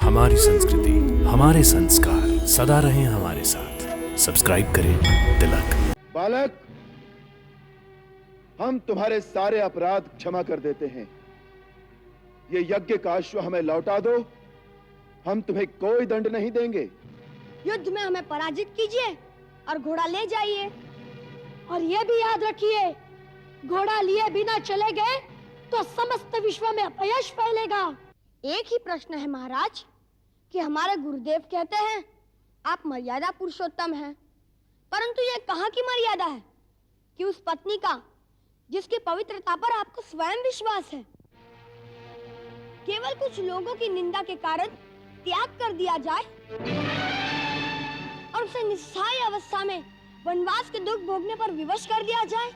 हमारी संस्कृति, हमारे संस्कार सदा रहें हमारे साथ। सब्सक्राइब करें तिलक। बालक, हम तुम्हारे सारे अपराध क्षमा कर देते हैं। ये यज्ञ का अश्व हमें लौटा दो, हम तुम्हें कोई दंड नहीं देंगे। युद्ध में हमें पराजित कीजिए और घोड़ा ले जाइए। और ये भी याद रखिए, घोड़ा लिए बिना चले गए तो समस्त विश्व में अपयश फैलेगा। एक ही प्रश्न है महाराज कि हमारे गुरुदेव कहते हैं आप मर्यादा पुरुषोत्तम हैं, परंतु ये कहाँ की मर्यादा है कि उस पत्नी का जिसकी पवित्रता पर आपको स्वयं विश्वास है, केवल कुछ लोगों की निंदा के कारण त्याग कर दिया जाए और उसे निस्सहाय अवस्था में वनवास के दुख भोगने पर विवश कर दिया जाए।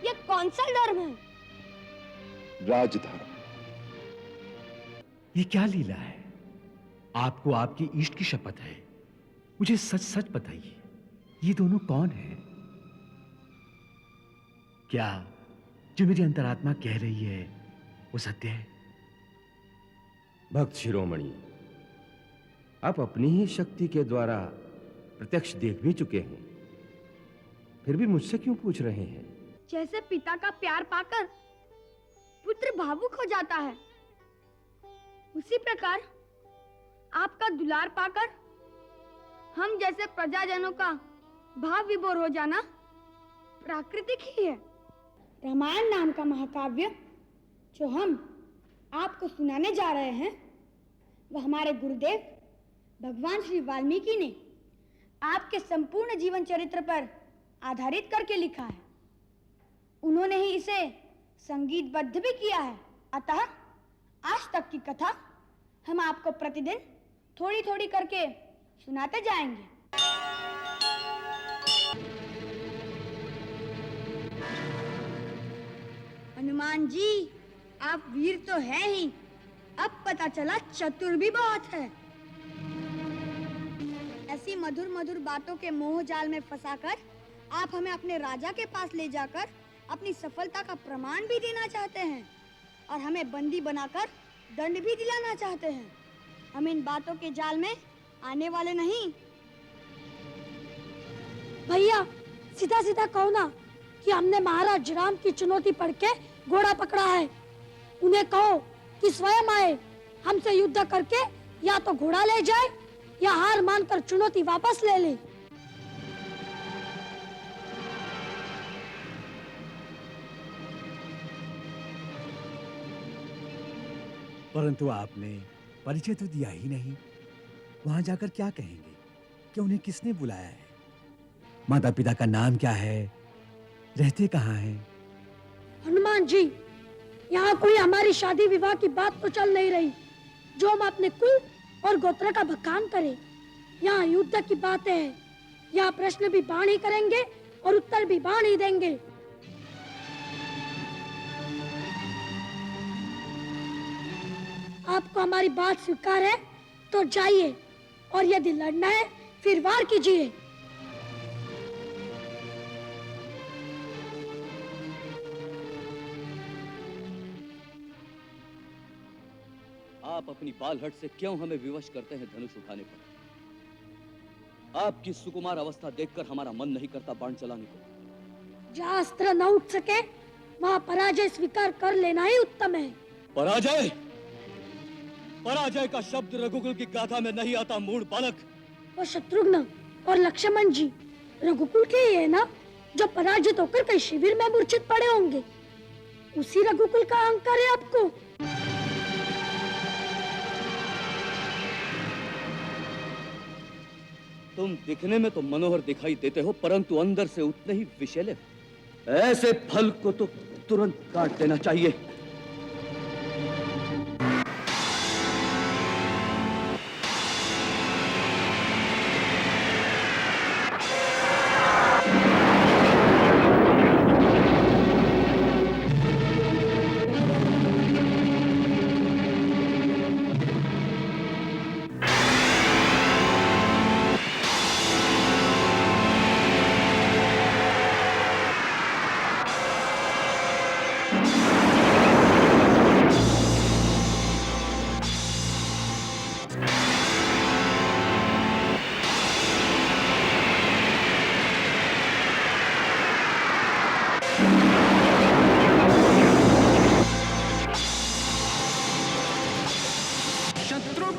ये कौन सा धर्म है? राजधर्म। ये क्या लीला है? आपको आपकी इष्ट की शपथ है, मुझे सच सच बताइए, ये दोनों कौन हैं? क्या जो मेरी अंतरात्मा कह रही है वो सत्य है? भक्त शिरोमणि, आप अपनी ही शक्ति के द्वारा प्रत्यक्ष देख भी चुके हैं, फिर भी मुझसे क्यों पूछ रहे हैं? जैसे पिता का प्यार पाकर पुत्र भावुक हो जाता है, उसी प्रकार आपका दुलार पाकर हम जैसे प्रजाजनों का भाव विभोर हो जाना प्राकृतिक ही है। रामायण नाम का महाकाव्य जो हम आपको सुनाने जा रहे हैं, वह हमारे गुरुदेव भगवान श्री वाल्मीकि ने आपके संपूर्ण जीवन चरित्र पर आधारित करके लिखा है। उन्होंने ही इसे संगीतबद्ध भी किया है। अतः आज तक की कथा हम आपको प्रतिदिन थोड़ी थोड़ी करके सुनाते जाएंगे। हनुमान जी, आप वीर तो हैं ही, अब पता चला चतुर भी बहुत है। ऐसी मधुर मधुर बातों के मोह जाल में फंसाकर आप हमें अपने राजा के पास ले जाकर अपनी सफलता का प्रमाण भी देना चाहते हैं और हमें बंदी बनाकर दंड भी दिलाना चाहते हैं। हम इन बातों के जाल में आने वाले नहीं। भैया, सीधा सीधा कहो ना कि हमने महाराज राम की चुनौती पढ़ के घोड़ा पकड़ा है। उन्हें कहो कि स्वयं आए, हमसे युद्ध करके या तो घोड़ा ले जाए या हार मानकर चुनौती वापस ले ले। परंतु आपने परिचय तो दिया ही नहीं। वहां जाकर क्या कहेंगे कि उन्हें किसने बुलाया है? माता पिता का नाम क्या है? रहते कहाँ हैं? हनुमान जी, यहाँ कोई हमारी शादी विवाह की बात तो चल नहीं रही जो हम अपने कुल और गोत्र का भकान करें। यहाँ युद्ध की बातें हैं। यहाँ प्रश्न भी बाण ही करेंगे और उत्तर भी बाण ही देंगे। आपको हमारी बात स्वीकार है तो जाइए, और यदि लड़ना है फिर वार कीजिए। आप अपनी बालहट से क्यों हमें विवश करते हैं धनुष उठाने पर? आपकी सुकुमार अवस्था देखकर हमारा मन नहीं करता बाण चलाने को। जहाँ अस्त्र न उठ सके वहाँ पराजय स्वीकार कर लेना ही उत्तम है। पराजय? पराजय का शब्द रघुकुल की गाथा में नहीं आता, मूढ़ बालक। वो शत्रुघ्न और लक्ष्मण जी रघुकुल के ही है ना, जो पराजित होकर कई शिविर में मूर्छित पड़े होंगे। उसी रघुकुल का अहंकार है आपको। तुम दिखने में तो मनोहर दिखाई देते हो, परंतु अंदर से उतने ही विषैले हो। ऐसे फल को तो तुरंत काट देना चाहिए।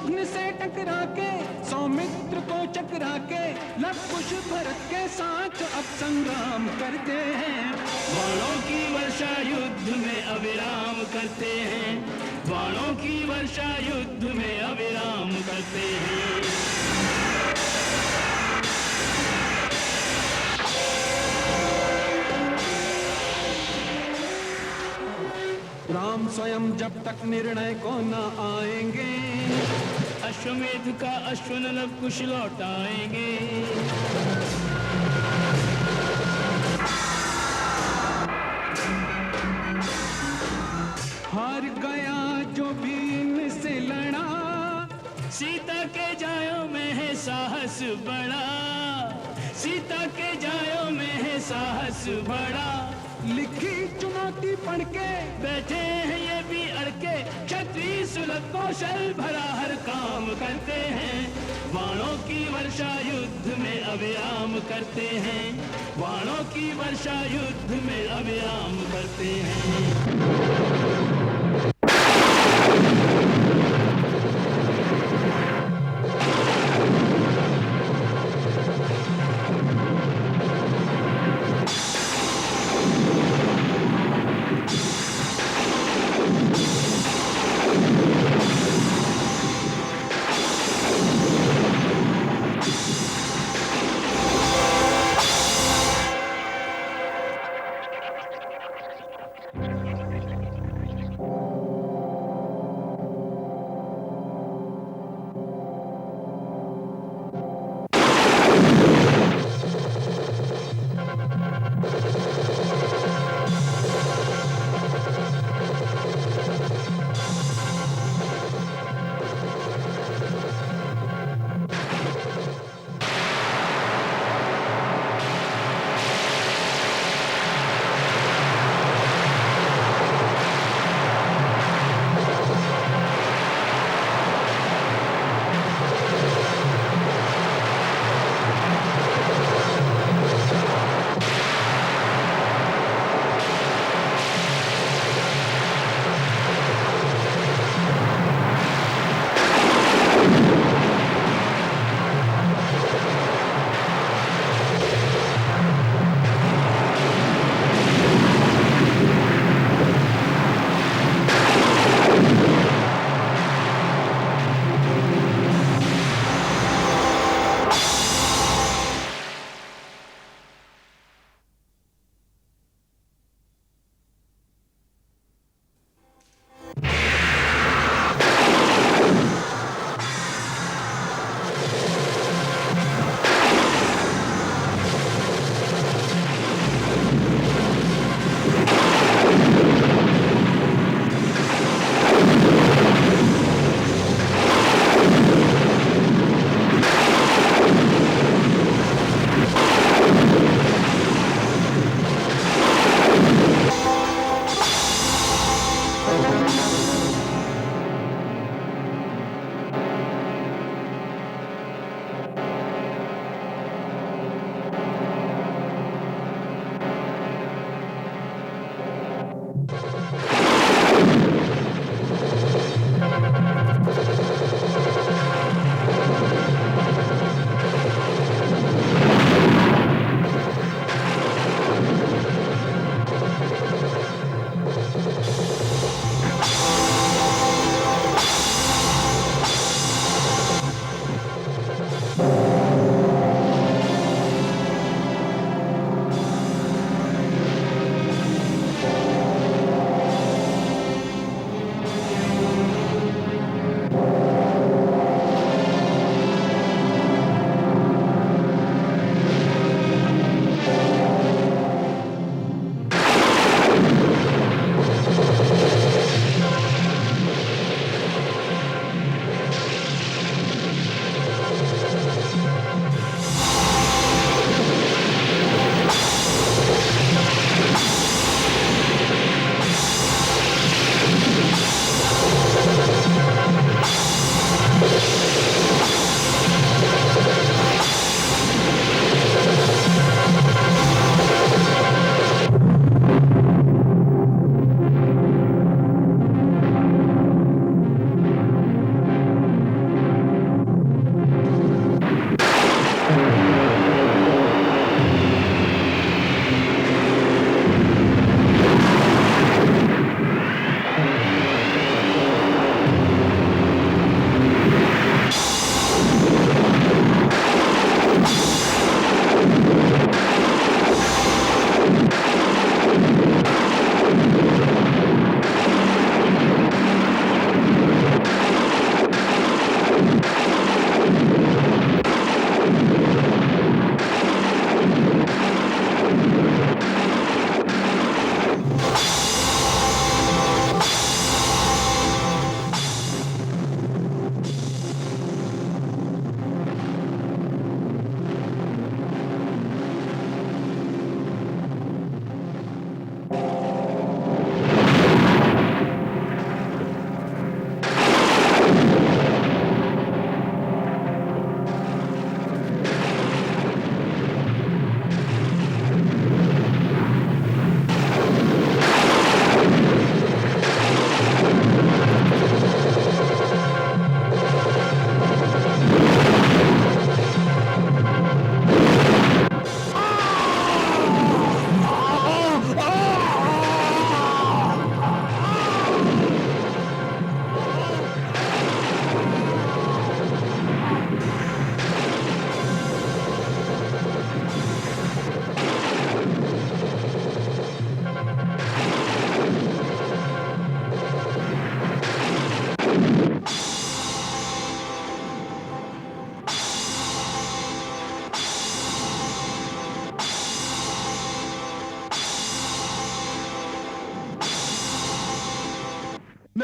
शत्रुघ्न से टकरा के सौमित्र को चकरा के लव कुश भरत के साथ अब संग्राम करते हैं। बाणों की वर्षा युद्ध में अविराम करते हैं, बाणों की वर्षा युद्ध में अविराम करते हैं। राम स्वयं जब तक निर्णय को न आएंगे, अश्वमेध का अश्वन लव कुश लौटाएंगे। हार गया जो भी इनसे लड़ा, सीता के जायों में है साहस बड़ा, सीता के जायों में है साहस बड़ा। लिखी चुनौती पढ़ के बैठे हैं ये भी अड़के, क्षत्रिय सुलभ कौशल भरा हर काम करते हैं। बाणों की वर्षा युद्ध में अविराम करते हैं, बाणों की वर्षा युद्ध में अविराम करते हैं।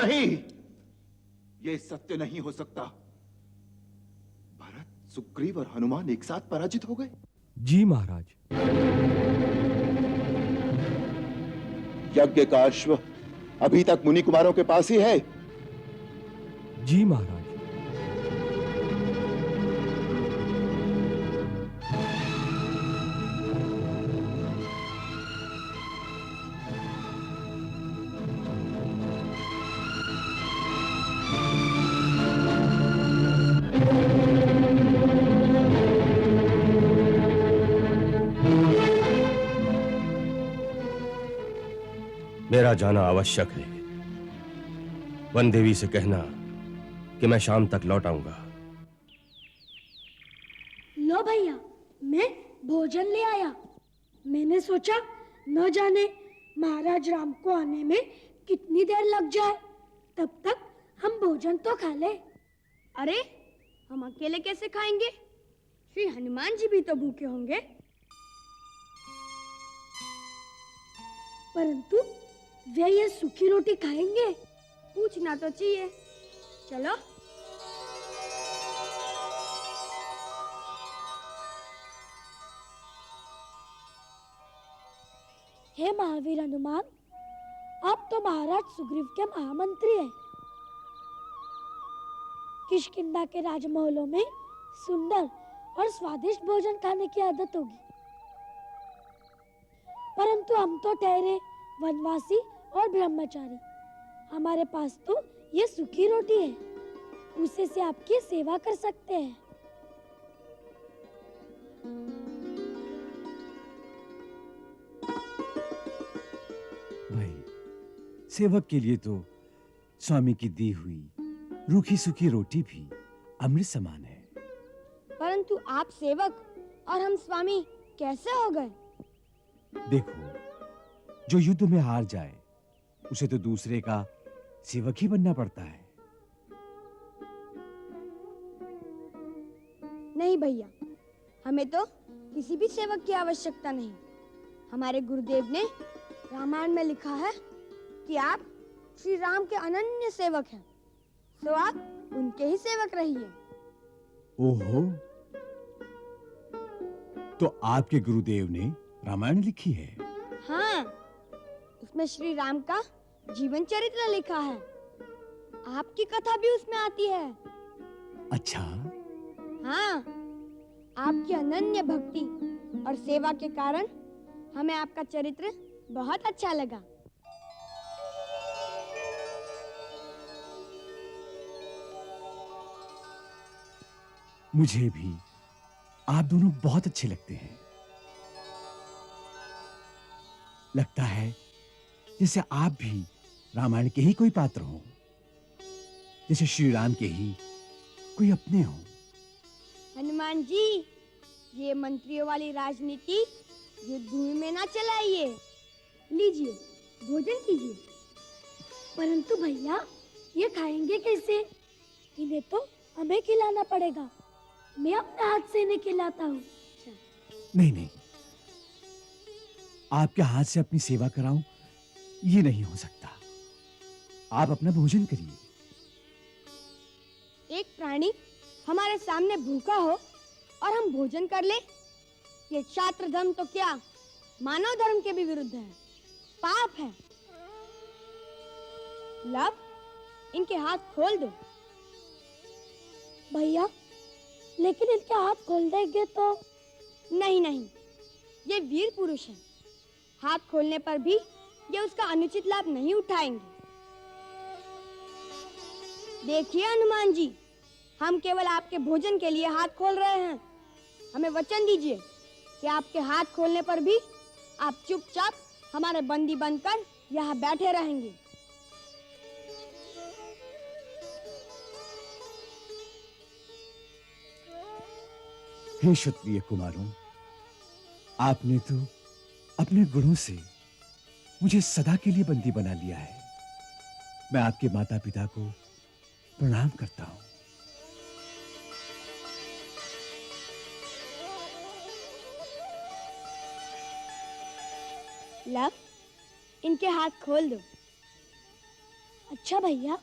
नहीं, ये सत्य नहीं हो सकता। भरत, सुग्रीव और हनुमान एक साथ पराजित हो गए। जी महाराज। यज्ञ का अश्व अभी तक मुनि कुमारों के पास ही है। जी महाराज। मेरा जाना आवश्यक है। वन देवी से कहना कि मैं शाम तक लौट आऊंगा। लो भैया, मैं भोजन ले आया। मैंने सोचा न जाने महाराज राम को आने में कितनी देर लग जाए, तब तक हम भोजन तो खा ले। अरे हम अकेले कैसे खाएंगे? श्री हनुमान जी भी तो भूखे होंगे। परंतु वे ये सूखी रोटी खाएंगे? पूछना तो चाहिए। चलो। हे महावीर हनुमान, आप तो महाराज सुग्रीव के महामंत्री हैं। किष्किंधा के राजमहलों में सुंदर और स्वादिष्ट भोजन खाने की आदत होगी, परंतु हम तो ठहरे वनवासी और ब्रह्मचारी। हमारे पास तो ये सूखी रोटी है, उसे से आपकी सेवा कर सकते हैं। भाई, सेवक के लिए तो स्वामी की दी हुई रूखी सूखी रोटी भी अमृत समान है। परंतु आप सेवक और हम स्वामी कैसे हो गए? देखो, जो युद्ध में हार जाए उसे तो दूसरे का सेवक ही बनना पड़ता है। नहीं भैया, हमें तो किसी भी सेवक की आवश्यकता नहीं। हमारे गुरुदेव ने रामायण में लिखा है कि आप श्री राम के अनन्य सेवक हैं, तो आप उनके ही सेवक रहिए। ओहो, तो आपके गुरुदेव ने रामायण लिखी है? हाँ, उसमें श्री राम का जीवन चरित्र लिखा है। आपकी कथा भी उसमें आती है। अच्छा। हाँ, आपकी अनन्य भक्ति और सेवा के कारण हमें आपका चरित्र बहुत अच्छा लगा। मुझे भी आप दोनों बहुत अच्छे लगते हैं। लगता है जैसे आप भी रामायण के ही कोई पात्र हो, जैसे श्री राम के ही कोई अपने हो। हनुमान जी, ये मंत्रियों वाली राजनीति युद्ध भूमि में ना चलाइए। लीजिए, भोजन कीजिए। परंतु भैया, ये खाएंगे कैसे? इन्हें तो हमें खिलाना पड़ेगा। मैं अपने हाथ से इन्हें खिलाता हूँ। नहीं नहीं, आपके हाथ से अपनी सेवा कराऊं, ये नहीं हो सकता। आप अपना भोजन करिए। एक प्राणी हमारे सामने भूखा हो और हम भोजन कर ले, ये क्षात्र धर्म तो क्या, मानव धर्म के भी विरुद्ध है, पाप है। लव, इनके हाथ खोल दो। भैया, लेकिन इनके हाथ खोल देंगे तो? नहीं नहीं, ये वीर पुरुष है। हाथ खोलने पर भी ये उसका अनुचित लाभ नहीं उठाएंगे। देखिए हनुमान जी, हम केवल आपके भोजन के लिए हाथ खोल रहे हैं। हमें वचन दीजिए कि आपके हाथ खोलने पर भी आप चुपचाप हमारे बंदी बनकर यहाँ बैठे रहेंगे। हे क्षत्रिय कुमारों, आपने तो अपने गुणों से मुझे सदा के लिए बंदी बना लिया है। मैं आपके माता पिता को प्रणाम करता हूं। लव, इनके हाथ खोल दो। अच्छा भैया।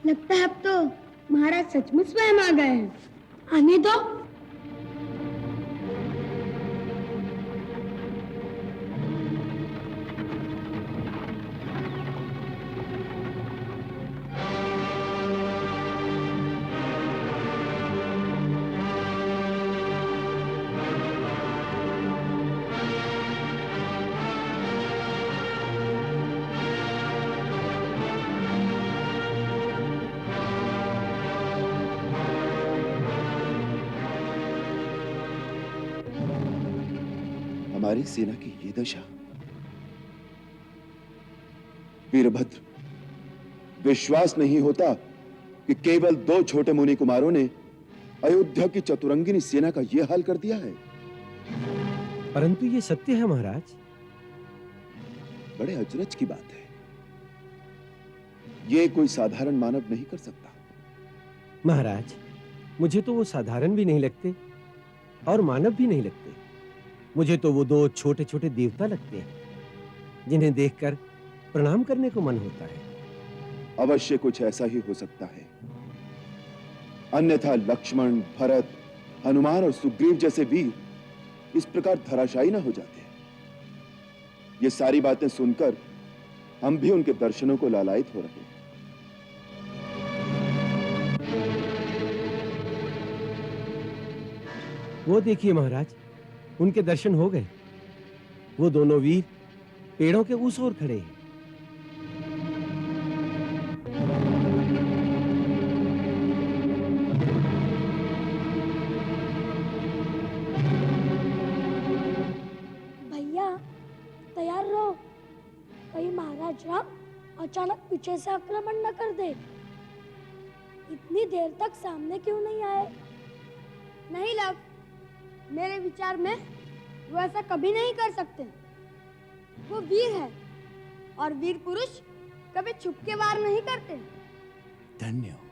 लगता है अब तो महाराज सचमुच स्वयं आ गए हैं। आने दो। हमारी सेना की ये दशा। वीरभद्र, विश्वास नहीं होता कि केवल 2 छोटे मुनि कुमारों ने अयोध्या की चतुरंगिनी सेना का यह हाल कर दिया है। परंतु ये सत्य है महाराज। बड़े अचरज की बात है। ये कोई साधारण मानव नहीं कर सकता। महाराज, मुझे तो वो साधारण भी नहीं लगते और मानव भी नहीं लगते। मुझे तो वो 2 छोटे छोटे देवता लगते हैं जिन्हें देखकर प्रणाम करने को मन होता है। अवश्य कुछ ऐसा ही हो सकता है, अन्यथा लक्ष्मण, भरत, हनुमान और सुग्रीव जैसे वीर इस प्रकार धराशायी न हो जाते। ये सारी बातें सुनकर हम भी उनके दर्शनों को लालायित हो रहे हैं। वो देखिए महाराज, उनके दर्शन हो गए। वो दोनों वीर पेड़ों के उस ओर खड़े हैं। भैया तैयार रहो, कहीं महाराज राम अचानक पीछे से आक्रमण न कर दे। इतनी देर तक सामने क्यों नहीं आए? नहीं लव, मेरे विचार में वो ऐसा कभी नहीं कर सकते। वो वीर है और वीर पुरुष कभी छुप के वार नहीं करते। धन्य हो,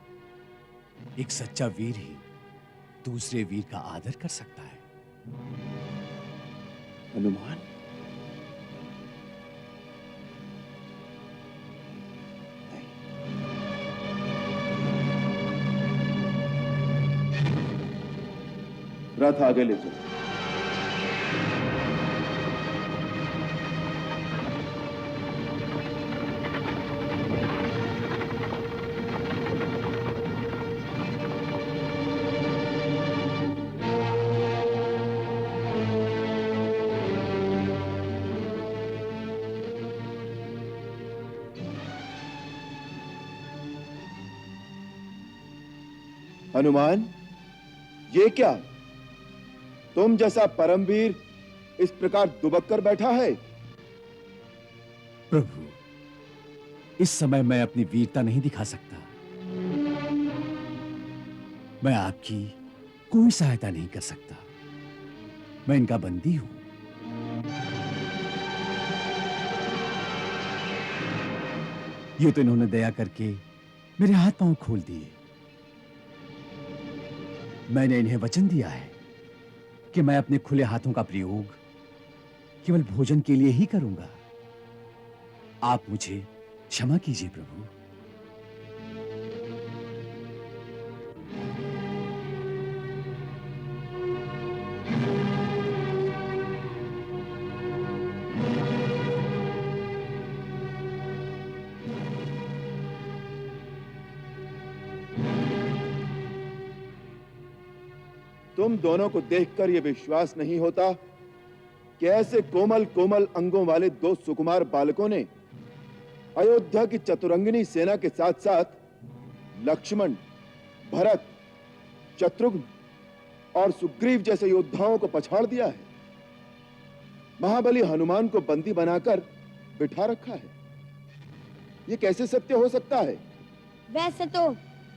एक सच्चा वीर ही दूसरे वीर का आदर कर सकता है। हनुमान, रथ आगे ले चलो। हनुमान, ये क्या? तुम जैसा परमवीर इस प्रकार दुबक कर बैठा है? प्रभु, इस समय मैं अपनी वीरता नहीं दिखा सकता। मैं आपकी कोई सहायता नहीं कर सकता। मैं इनका बंदी हूं। ये तो इन्होंने दया करके मेरे हाथ पांव खोल दिए। मैंने इन्हें वचन दिया है कि मैं अपने खुले हाथों का प्रयोग केवल भोजन के लिए ही करूंगा। आप मुझे क्षमा कीजिए प्रभु। तुम दोनों को देखकर यह विश्वास नहीं होता कि ऐसे कोमल कोमल अंगों वाले 2 सुकुमार बालकों ने अयोध्या की चतुरंगिनी सेना के साथ साथ लक्ष्मण, भरत, शत्रुघ्न और सुग्रीव जैसे योद्धाओं को पछाड़ दिया है। महाबली हनुमान को बंदी बनाकर बिठा रखा है। यह कैसे सत्य हो सकता है? वैसे तो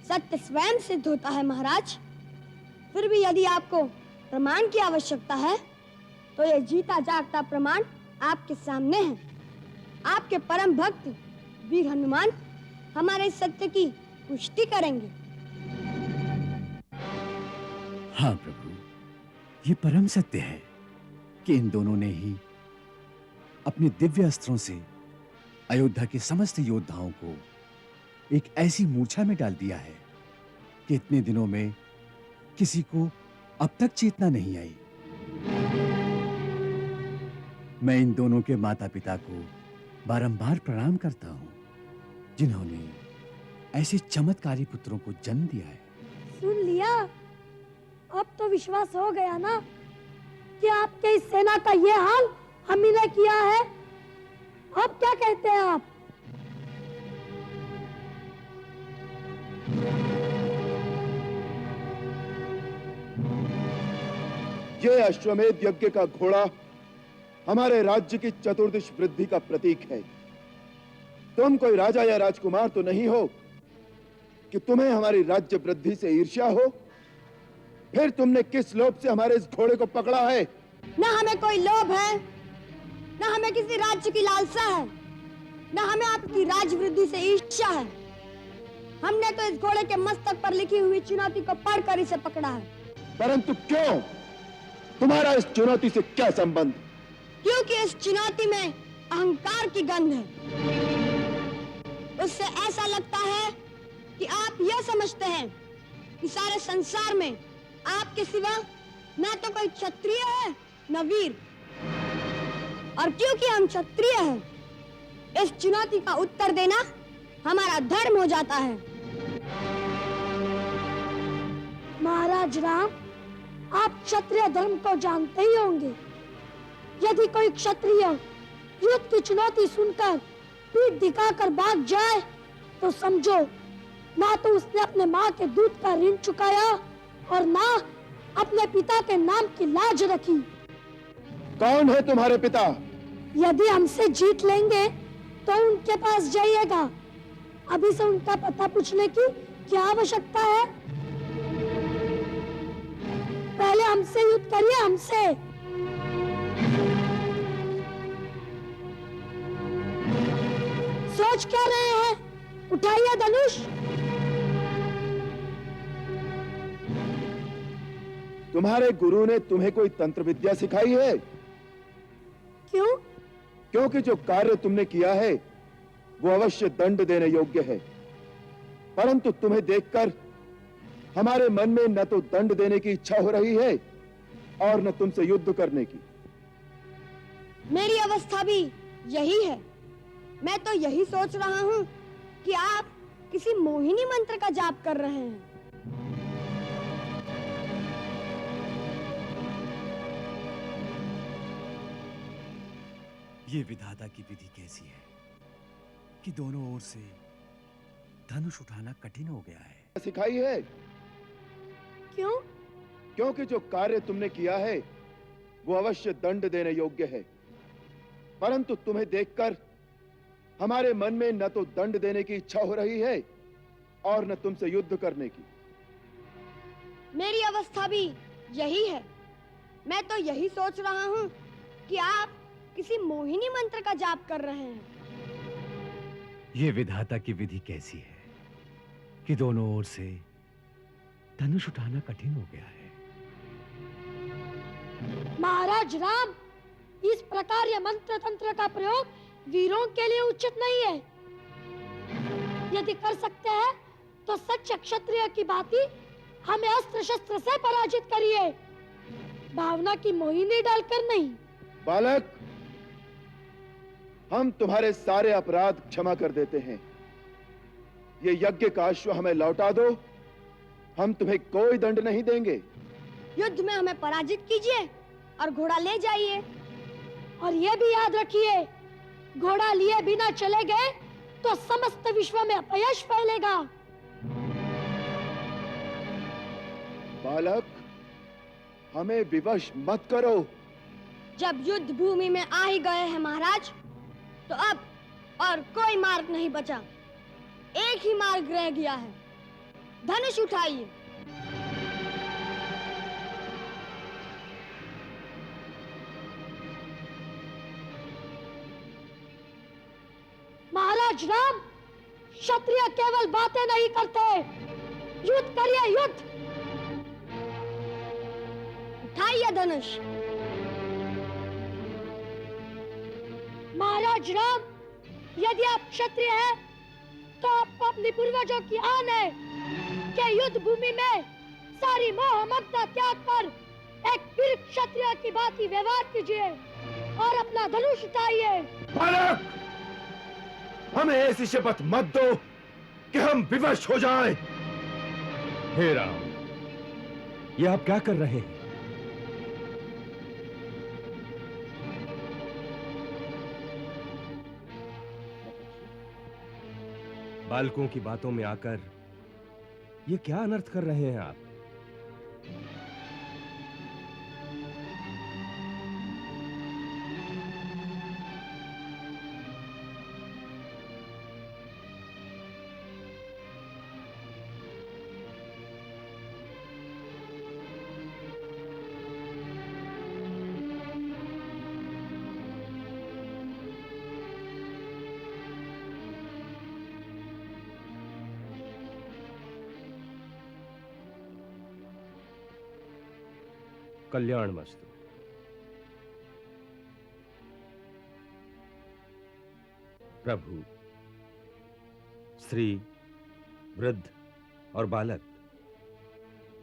सत्य स्वयं सिद्ध होता है महाराज। फिर भी यदि आपको प्रमाण की आवश्यकता है तो ये जीता जागता प्रमाण आपके सामने है। आपके परम भक्त वीर हनुमान हमारे सत्य की पुष्टि करेंगे। हाँ प्रभु, ये परम सत्य है कि इन दोनों ने ही अपने दिव्य अस्त्रों से अयोध्या के समस्त योद्धाओं को एक ऐसी मूर्छा में डाल दिया है कि इतने दिनों में किसी को अब तक चेतना नहीं आई। मैं इन दोनों के माता पिता को बारंबार प्रणाम करता हूं, जिन्होंने ऐसे चमत्कारी पुत्रों को जन्म दिया है। सुन लिया? अब तो विश्वास हो गया ना कि आपके इस सेना का ये हाल हम ही ने किया है। अब क्या कहते हैं आप? ये अश्वमेध यज्ञ का घोड़ा हमारे राज्य की चतुर्दिश वृद्धि का प्रतीक है। तुम कोई राजा या राजकुमार तो नहीं हो कि तुम्हें हमारी राज्य वृद्धि से ईर्ष्या हो। फिर तुमने किस लोभ से हमारे इस घोड़े को पकड़ा है? न हमें कोई लोभ है, न हमें किसी राज्य की लालसा है, न हमें आपकी राजवृद्धि से ईर्ष्या है। हमने तो इस घोड़े के मस्तक पर लिखी हुई चुनौती को पढ़कर इसे पकड़ा है। परंतु क्यों? तुम्हारा इस चुनौती से क्या संबंध? क्योंकि इस चुनौती में अहंकार की गंध है। उससे ऐसा लगता है कि आप यह समझते हैं कि सारे संसार में आपके सिवा न तो कोई क्षत्रिय है न वीर, और क्योंकि हम क्षत्रिय हैं, इस चुनौती का उत्तर देना हमारा धर्म हो जाता है। महाराज राम, आप क्षत्रिय धर्म को जानते ही होंगे। यदि कोई क्षत्रिय युद्ध की चुनौती सुनकर पीठ दिखाकर भाग जाए तो समझो ना तो उसने अपने माँ के दूध का ऋण चुकाया और ना अपने पिता के नाम की लाज रखी। कौन है तुम्हारे पिता? यदि हमसे जीत लेंगे तो उनके पास जाइएगा। अभी से उनका पता पूछने की क्या आवश्यकता है? पहले हमसे युद्ध करिए, हमसे। सोच क्या रहे हैं? उठाइए धनुष। तुम्हारे गुरु ने तुम्हें कोई तंत्र विद्या सिखाई है? क्यों? क्योंकि जो कार्य तुमने किया है वो अवश्य दंड देने योग्य है, परंतु तुम्हें देखकर हमारे मन में न तो दंड देने की इच्छा हो रही है और न तुमसे युद्ध करने की। मेरी अवस्था भी यही है। मैं तो यही सोच रहा हूँ कि आप किसी मोहिनी मंत्र का जाप कर रहे हैं। ये विधाता की विधि कैसी है कि दोनों ओर से धनुष उठाना कठिन हो गया है। सिखाई है? क्यों? क्योंकि जो कार्य तुमने किया है वो अवश्य दंड देने योग्य है, परंतु तुम्हें देखकर हमारे मन में न तो दंड देने की इच्छा हो रही है और न तुमसे युद्ध करने की। मेरी अवस्था भी यही है। मैं तो यही सोच रहा हूँ कि आप किसी मोहिनी मंत्र का जाप कर रहे हैं। ये विधाता की विधि कैसी है कि दोनों ओर से धनुष उठाना कठिन हो गया है। महाराज राम, इस प्रकार यह मंत्र तंत्र का प्रयोग वीरों के लिए उचित नहीं है। यदि कर सकते हैं तो सच्चे क्षत्रिय की भांति हमें अस्त्र शस्त्र से पराजित करिए, भावना की मोहिनी डालकर नहीं। बालक, हम तुम्हारे सारे अपराध क्षमा कर देते हैं। ये यज्ञ का अश्व हमें लौटा दो, हम तुम्हें कोई दंड नहीं देंगे। युद्ध में हमें पराजित कीजिए और घोड़ा ले जाइए। और ये भी याद रखिए, घोड़ा लिए बिना चले गए तो समस्त विश्व में अपयश फैलेगा। बालक, हमें विवश मत करो। जब युद्ध भूमि में आ ही गए हैं महाराज, तो अब और कोई मार्ग नहीं बचा। एक ही मार्ग रह गया है। धनुष उठाइए। महाराज राम, क्षत्रिय केवल बातें नहीं करते, युद्ध करिए, युद्ध। उठाइए धनुष। महाराज राम, यदि आप क्षत्रिय हैं, तो आपको अपने पूर्वजों की आन है कि युद्ध भूमि में सारी मोह ममता त्याग कर एक वीर क्षत्रिय की भांति व्यवहार कीजिए और अपना धनुष उठाइए। बालक, हमें ऐसी शपथ मत दो कि हम विवश हो जाएं। हे राम, ये आप क्या कर रहे हैं? बालकों की बातों में आकर ये क्या अनर्थ कर रहे हैं आप? कल्याण मस्तु। प्रभु, स्त्री, वृद्ध और बालक,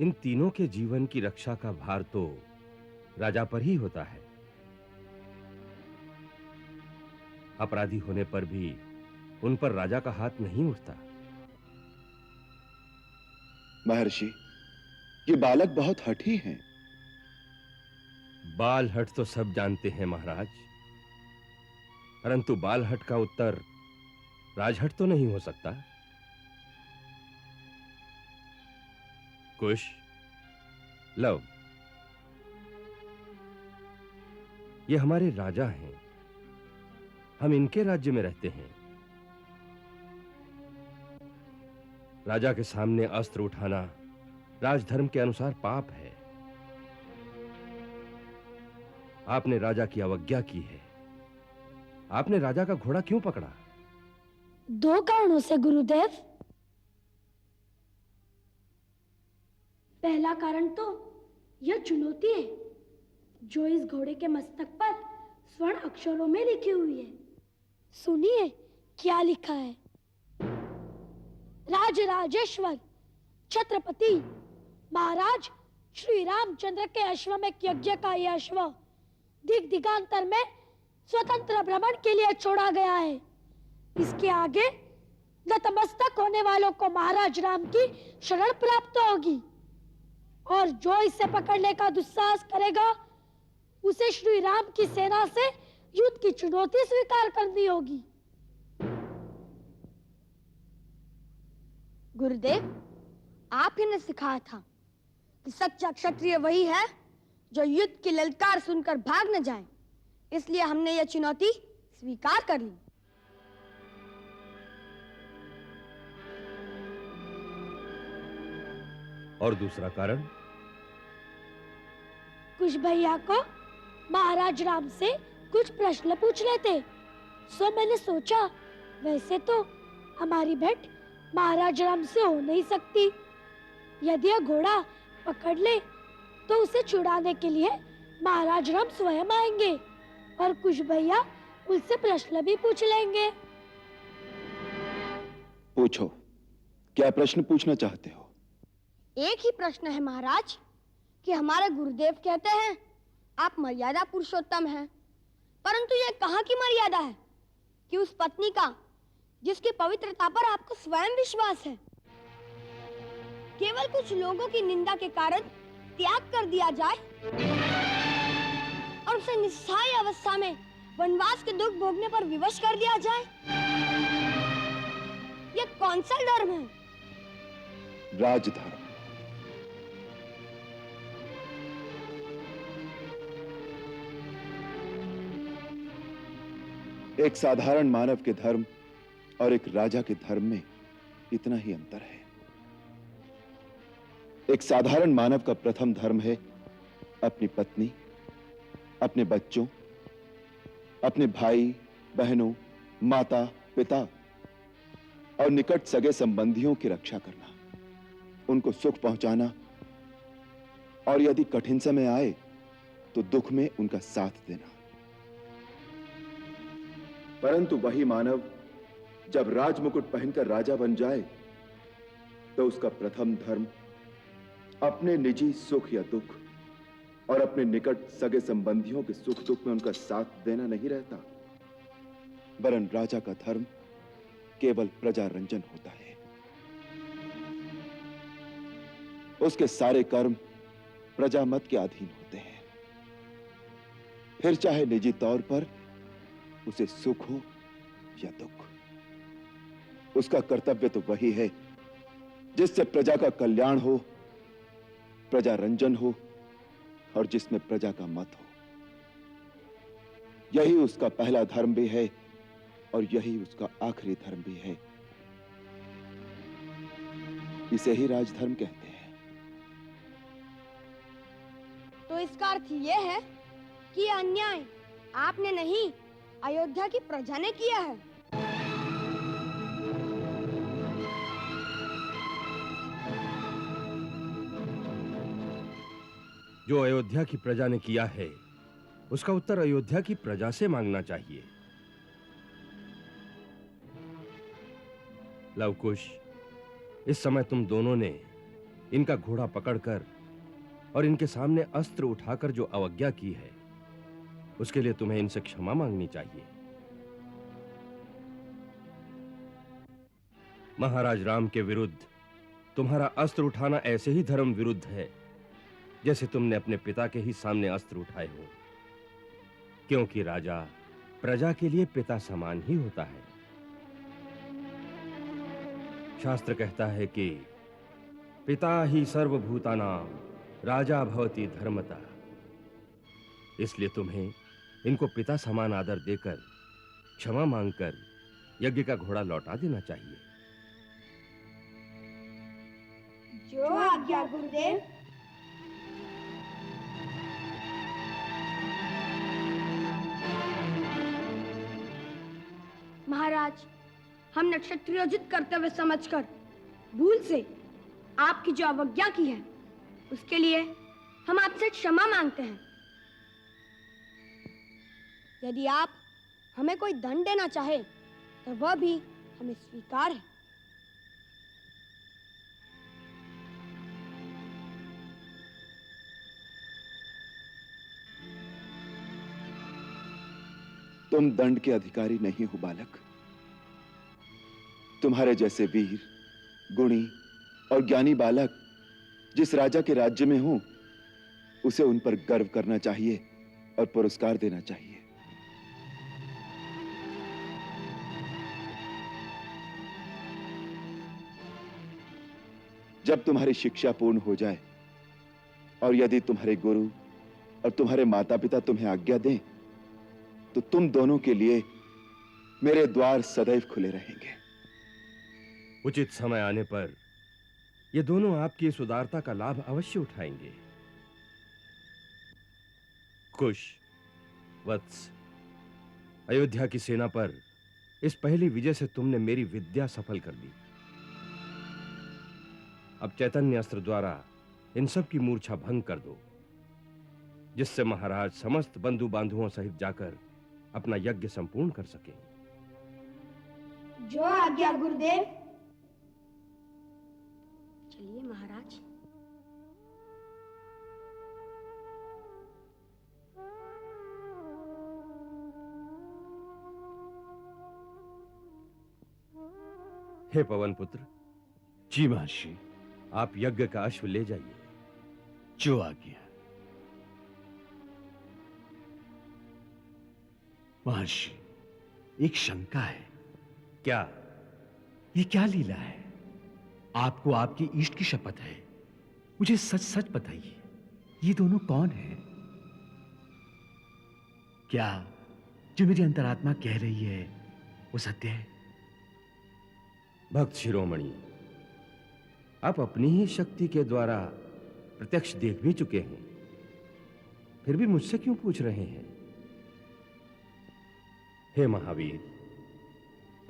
इन तीनों के जीवन की रक्षा का भार तो राजा पर ही होता है। अपराधी होने पर भी उन पर राजा का हाथ नहीं उठता। महर्षि, ये बालक बहुत हठी हैं। बालहट तो सब जानते हैं महाराज, परंतु बालहट का उत्तर राजहट तो नहीं हो सकता। कुश, लव, ये हमारे राजा हैं, हम इनके राज्य में रहते हैं। राजा के सामने अस्त्र उठाना राजधर्म के अनुसार पाप है। आपने राजा की अवज्ञा की है। आपने राजा का घोड़ा क्यों पकड़ा? 2 कारणों से गुरुदेव। पहला कारण तो यह चुनौती है जो इस घोड़े के मस्तक पर स्वर्ण अक्षरों में लिखी हुई है। सुनिए क्या लिखा है। राजराजेश्वर छत्रपति महाराज श्री रामचंद्र के अश्वमेध यज्ञ का यह अश्व दिग दिगांतर में स्वतंत्र भ्रमण के लिए छोड़ा गया है। इसके आगे नतमस्तक होने वालों को महाराज राम की शरण प्राप्त होगी और जो इसे पकड़ने का दुस्साहस करेगा उसे श्री राम की सेना से युद्ध की चुनौती स्वीकार करनी होगी। गुरुदेव, आप ही ने सिखाया था कि सच्चा क्षत्रिय वही है जो युद्ध की ललकार सुनकर भाग न जाए, इसलिए हमने यह चुनौती स्वीकार कर ली। और दूसरा कारण? कुछ भैया को महाराज राम से कुछ प्रश्न पूछ लेते, सो मैंने सोचा वैसे तो हमारी भेंट महाराज राम से हो नहीं सकती। यदि यह घोड़ा पकड़ ले तो उसे छुड़ाने के लिए महाराज राम स्वयं आएंगे और कुछ भैया उनसे प्रश्न भी पूछ लेंगे। पूछो, क्या प्रश्न पूछना चाहते हो? एक ही प्रश्न है महाराज कि हमारे गुरुदेव कहते हैं आप मर्यादा पुरुषोत्तम हैं, परंतु यह कहाँ की मर्यादा है कि उस पत्नी का जिसकी पवित्रता पर आपको स्वयं विश्वास है केवल कुछ लोगों की निंदा के कारण त्याग कर दिया जाए और उसे निस्सहाय अवस्था में वनवास के दुख भोगने पर विवश कर दिया जाए? यह कौन सा धर्म है? राजधर्म। एक साधारण मानव के धर्म और एक राजा के धर्म में इतना ही अंतर है। एक साधारण मानव का प्रथम धर्म है अपनी पत्नी, अपने बच्चों, अपने भाई बहनों, माता पिता और निकट सगे संबंधियों की रक्षा करना, उनको सुख पहुंचाना, और यदि कठिन समय आए तो दुख में उनका साथ देना। परंतु वही मानव जब राजमुकुट पहनकर राजा बन जाए तो उसका प्रथम धर्म अपने निजी सुख या दुख और अपने निकट सगे संबंधियों के सुख दुख में उनका साथ देना नहीं रहता, वरन राजा का धर्म केवल प्रजा रंजन होता है। उसके सारे कर्म प्रजा मत के अधीन होते हैं, फिर चाहे निजी तौर पर उसे सुख हो या दुख। उसका कर्तव्य तो वही है जिससे प्रजा का कल्याण हो, प्रजा रंजन हो और जिसमें प्रजा का मत हो। यही उसका पहला धर्म भी है और यही उसका आखिरी धर्म भी है। इसे ही राजधर्म कहते हैं। तो इसका अर्थ यह है कि यह अन्याय आपने नहीं, अयोध्या की प्रजा ने किया है। जो अयोध्या की प्रजा ने किया है उसका उत्तर अयोध्या की प्रजा से मांगना चाहिए। लवकुश, इस समय तुम दोनों ने इनका घोड़ा पकड़कर और इनके सामने अस्त्र उठाकर जो अवज्ञा की है उसके लिए तुम्हें इनसे क्षमा मांगनी चाहिए। महाराज राम के विरुद्ध तुम्हारा अस्त्र उठाना ऐसे ही धर्म विरुद्ध है जैसे तुमने अपने पिता के ही सामने अस्त्र उठाए हो, क्योंकि राजा प्रजा के लिए पिता समान ही होता है। शास्त्र कहता है कि पिता ही सर्वभूतानां राजा भवति धर्मतः। इसलिए तुम्हें इनको पिता समान आदर देकर क्षमा मांगकर यज्ञ का घोड़ा लौटा देना चाहिए। जो आज्ञा गुरुदेव। महाराज, हम नक्षत्रोचित कर्तव्य समझकर भूल से आपकी जो अवज्ञा की है उसके लिए हम आपसे क्षमा मांगते हैं। यदि आप हमें कोई दंड देना चाहे तो वह भी हमें स्वीकार है। तुम दंड के अधिकारी नहीं हो बालक। तुम्हारे जैसे वीर, गुणी और ज्ञानी बालक जिस राजा के राज्य में हो उसे उन पर गर्व करना चाहिए और पुरस्कार देना चाहिए। जब तुम्हारी शिक्षा पूर्ण हो जाए और यदि तुम्हारे गुरु और तुम्हारे माता पिता तुम्हें आज्ञा दें तो तुम दोनों के लिए मेरे द्वार सदैव खुले रहेंगे। उचित समय आने पर ये दोनों आपकी इस उदारता का लाभ अवश्य उठाएंगे। कुश, वत्स, अयोध्या की सेना पर इस पहली विजय से तुमने मेरी विद्या सफल कर दी। अब चैतन्य अस्त्र द्वारा इन सब की मूर्छा भंग कर दो, जिससे महाराज समस्त बंधु बांधुओं सहित जाकर अपना यज्ञ संपूर्ण कर सकें। जो आज्ञा गुरुदेव। चलिए महाराज। हे पवन पुत्र। जी महर्षि। आप यज्ञ का अश्व ले जाइए। जो आज्ञा। महर्षि, एक शंका है। क्या? ये क्या लीला है? आपको आपकी इष्ट की शपथ है, मुझे सच सच बताइए, ये दोनों कौन हैं? क्या जो मेरी अंतरात्मा कह रही है वो सत्य है? भक्त शिरोमणि, आप अपनी ही शक्ति के द्वारा प्रत्यक्ष देख भी चुके हैं, फिर भी मुझसे क्यों पूछ रहे हैं? हे महावीर,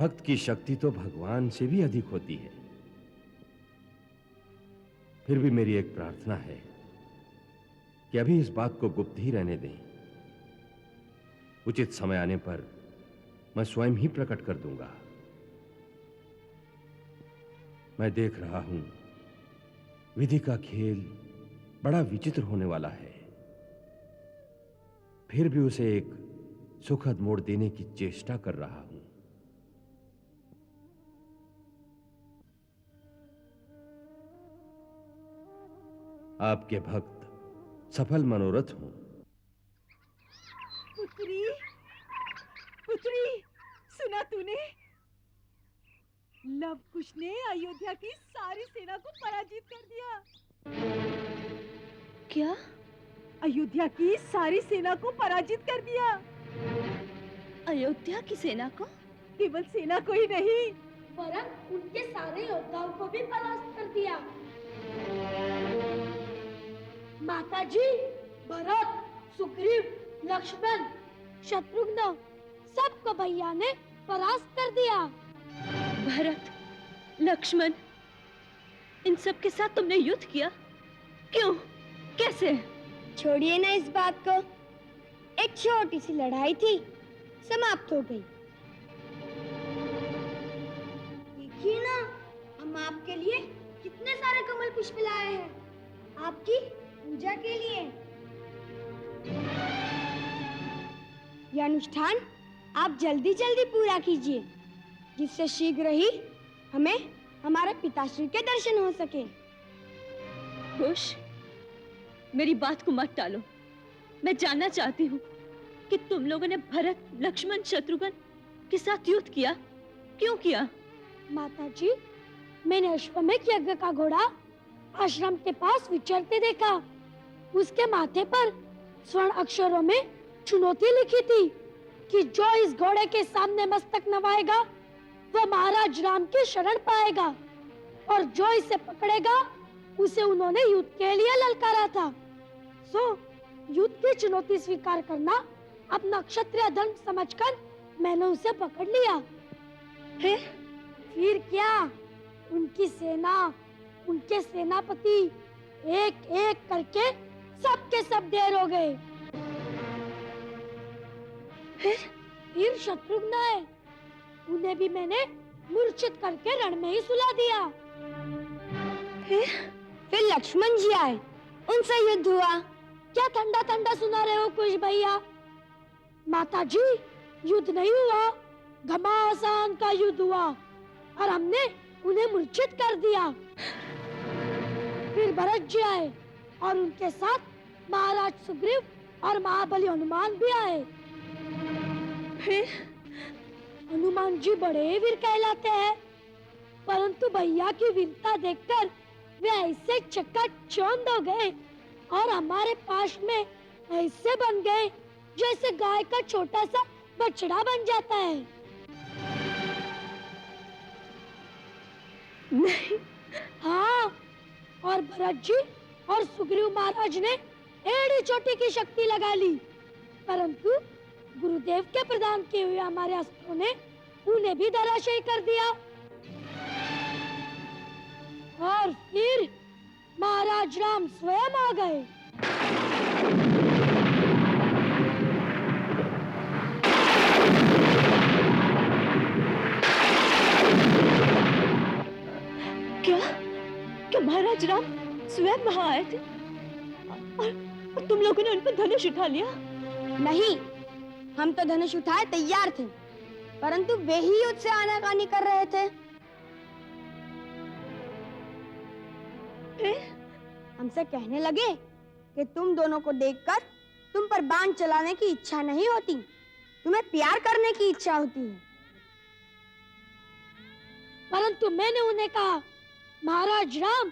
भक्त की शक्ति तो भगवान से भी अधिक होती है। फिर भी मेरी एक प्रार्थना है कि अभी इस बात को गुप्त ही रहने दें। उचित समय आने पर मैं स्वयं ही प्रकट कर दूंगा। मैं देख रहा हूं विधि का खेल बड़ा विचित्र होने वाला है, फिर भी उसे एक सुखद मोड़ देने की चेष्टा कर रहा हूं। आपके भक्त सफल मनोरथ हों। पुत्री, पुत्री, सुना तूने? लव कुश ने अयोध्या की सारी सेना को पराजित कर दिया। क्या? अयोध्या की सारी सेना को पराजित कर दिया। अयोध्या की सेना को? केवल सेना को ही नहीं, वरन उनके सारे योद्धाओं को भी परास्त कर दिया। माताजी, भरत, सुग्रीव, लक्ष्मण, शत्रुघ्न, सबको भैया ने परास्त कर दिया। भरत, लक्ष्मण, इन सब के साथ तुमने युद्ध किया? क्यों? कैसे? छोड़िए ना इस बात को। एक छोटी सी लड़ाई थी, समाप्त हो गई। देखिए ना, हम आपके लिए कितने सारे कमल पुष्प लाए हैं, आपकी पूजा के लिए। यह अनुष्ठान आप जल्दी जल्दी पूरा कीजिए, जिससे शीघ्र ही हमें हमारे पिताश्री के दर्शन हो सके। खुश, मेरी बात को मत टालो। मैं जानना चाहती हूँ कि तुम लोगों ने भरत, लक्ष्मण, शत्रुघ्न के साथ युद्ध किया, क्यों किया? माताजी, मैंने अश्वमेध यज्ञ का घोड़ा आश्रम के पास विचरते देखा। उसके माथे पर स्वर्ण अक्षरों में चुनौती लिखी थी कि जो इस घोड़े के सामने मस्तक नवाएगा वह महाराज राम की शरण पाएगा, और जो इसे पकड़ेगा उसे उन्होंने युद्ध के लिए ललकारा था। सो युद्ध की चुनौती स्वीकार करना अपना क्षत्रिय धर्म समझकर मैंने उसे पकड़ लिया। फिर क्या, उनकी सेना, उनके सेनापति एक एक करके सबके सब ढेर हो गए। फिर शत्रुघ्न आए, उन्हें भी मैंने मूर्छित करके रण में ही सुला दिया। फिर लक्ष्मण जी आए, उनसे युद्ध हुआ। क्या ठंडा ठंडा सुना रहे हो कुछ भैया? माताजी, युद्ध नहीं हुआ, घमासान का युद्ध हुआ और हमने उन्हें मूर्छित कर दिया। फिर भरत जी आए और उनके साथ महाराज सुग्रीव और महाबली हनुमान भी आए। हनुमान जी बड़े वीर कहलाते हैं, परंतु भैया की वीरता देखकर वे ऐसे चकाचौंध हो गए और हमारे पास में ऐसे बन गए जैसे गाय का छोटा सा बछड़ा बन जाता है। नहीं। हाँ, और भरत जी और सुग्रीव महाराज ने एड़ी चोटी की शक्ति लगा ली, परंतु गुरुदेव के प्रदान किए हुए हमारे अस्त्रों ने उन्हें भी धराशायी कर दिया। और फिर महाराज राम स्वयं आ गए। क्या महाराज राम स्वयं वहां आए थे और तुम लोगों ने उन पर धनुष उठा लिया? नहीं, हम तो धनुष उठाए तैयार थे, परंतु वे ही युद्ध से आनाकानी कर रहे थे। हमसे कहने लगे कि तुम दोनों को देखकर तुम पर बाण चलाने की इच्छा नहीं होती, तुम्हें प्यार करने की इच्छा होती है। परंतु मैंने उन्हें कहा, महाराज राम,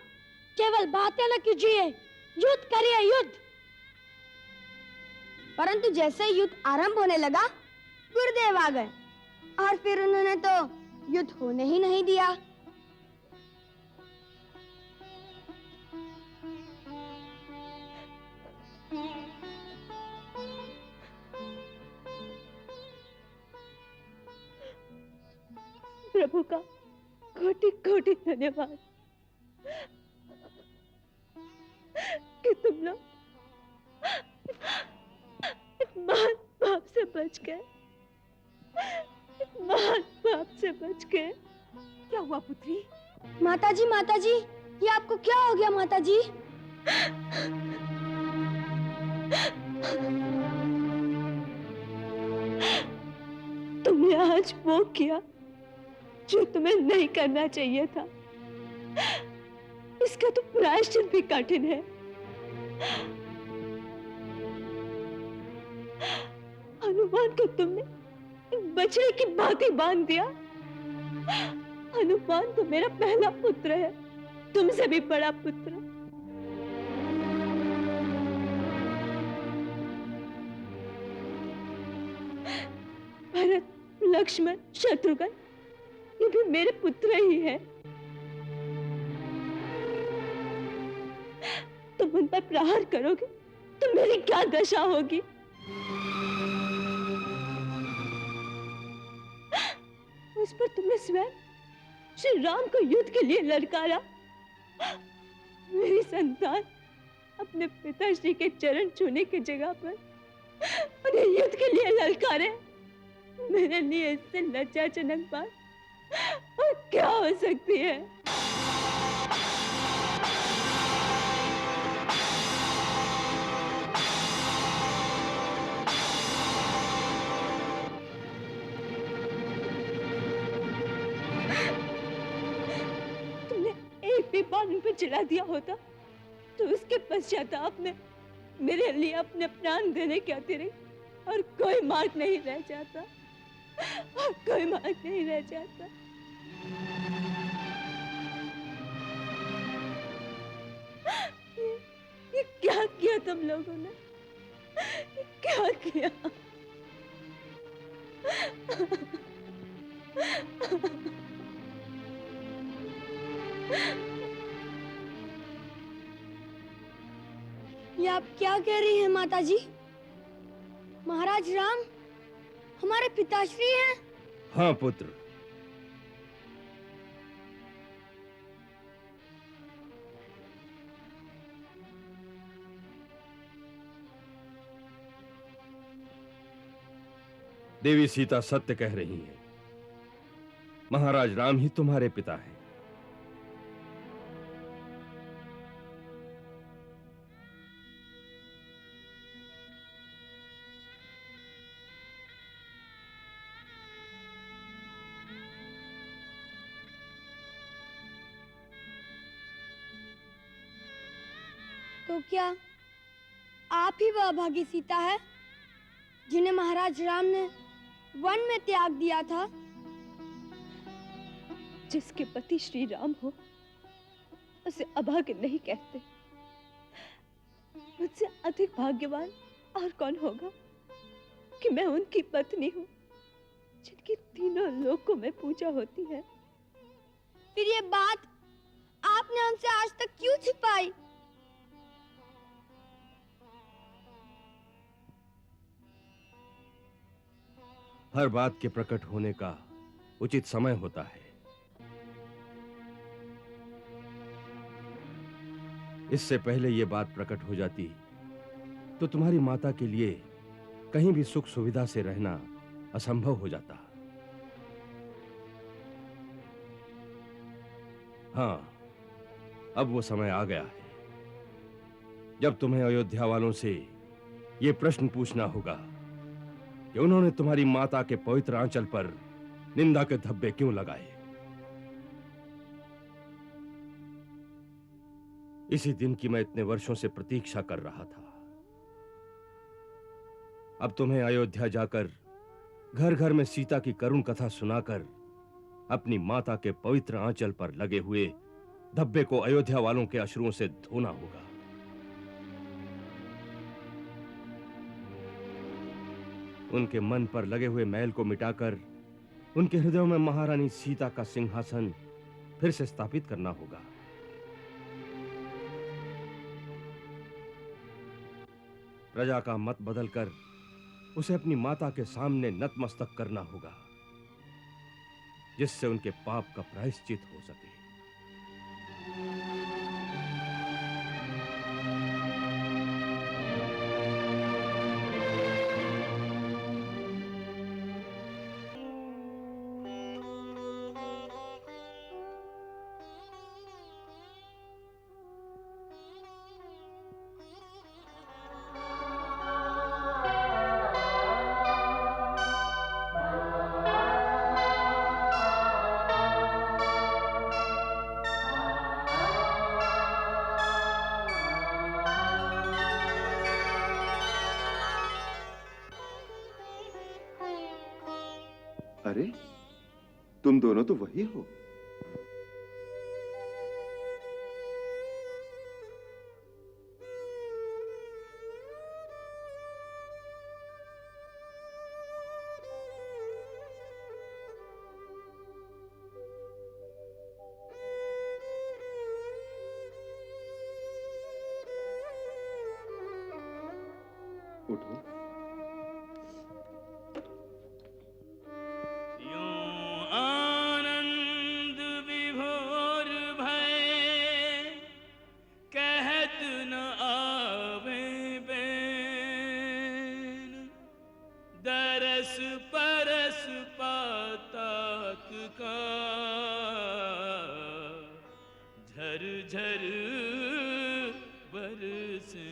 केवल बातें न कीजिए, युद्ध करिए, युद्ध। परंतु जैसे युद्ध आरंभ होने लगा, गुरुदेव आ गए और फिर उन्होंने तो युद्ध होने ही नहीं दिया। प्रभु का कोटि कोटि धन्यवाद कि तुम लोग एक महान पाप से बच गए, एक महान पाप से बच गए। क्या हुआ पुत्री? माताजी, ये आपको क्या हो गया माताजी? तुमने आज वो किया जो तुम्हें नहीं करना चाहिए था। इसका तो प्रायश्चित भी कठिन है। हनुमान को तुमने एक बछड़े की भांति बांध दिया। हनुमान तो मेरा पहला पुत्र है, तुमसे भी बड़ा पुत्र। भरत, लक्ष्मण, शत्रुघ्न ये भी मेरे पुत्र ही हैं। तुम उन पर प्रहार करोगे तो मेरी क्या दशा होगी? उस पर तुमने स्वयं श्री राम को युद्ध के लिए ललकारा। मेरी संतान अपने पिताश्री के चरण छूने की जगह पर उन्हें युद्ध के लिए ललकारे। मेरे लिए इससे लज्जाजनक बात और क्या हो सकती है? तुमने एक भी बार उन पर चिल्ला दिया होता तो उसके पश्चाताप में मेरे लिए अपने प्राण देने के अतिरिक्त और कोई मार्ग नहीं रह जाता, और कोई मार्ग नहीं रह जाता। ये क्या किया तुम लोगों ने? ये क्या किया? ये आप क्या कह रही हैं माताजी? महाराज राम हमारे पिताश्री हैं? हाँ पुत्र, देवी सीता सत्य कह रही हैं। महाराज राम ही तुम्हारे पिता हैं। तो क्या आप ही वह अभागी सीता है जिन्हें महाराज राम ने वन में त्याग दिया था? जिसके पति श्री राम हो उसे अभागे नहीं कहते। मुझसे अधिक भाग्यवान और कौन होगा कि मैं उनकी पत्नी हूँ जिनकी तीनों लोकों में पूजा होती है। फिर ये बात आपने हमसे आज तक क्यों छिपाई? हर बात के प्रकट होने का उचित समय होता है। इससे पहले यह बात प्रकट हो जाती तो तुम्हारी माता के लिए कहीं भी सुख सुविधा से रहना असंभव हो जाता। हाँ, अब वो समय आ गया है जब तुम्हें अयोध्या वालों से यह प्रश्न पूछना होगा कि उन्होंने तुम्हारी माता के पवित्र आंचल पर निंदा के धब्बे क्यों लगाए। इसी दिन की मैं इतने वर्षों से प्रतीक्षा कर रहा था। अब तुम्हें अयोध्या जाकर घर घर में सीता की करुण कथा सुनाकर अपनी माता के पवित्र आंचल पर लगे हुए धब्बे को अयोध्या वालों के अश्रुओं से धोना होगा। उनके मन पर लगे हुए मैल को मिटाकर उनके हृदयों में महारानी सीता का सिंहासन फिर से स्थापित करना होगा। प्रजा का मत बदलकर उसे अपनी माता के सामने नतमस्तक करना होगा। जिससे उनके पाप का प्रायश्चित हो सके। अरे तुम दोनों तो वही हो। उठो। आनंद विभोर भय कहत न आवे बैन, दरस परस पातात का झर झर बरसे।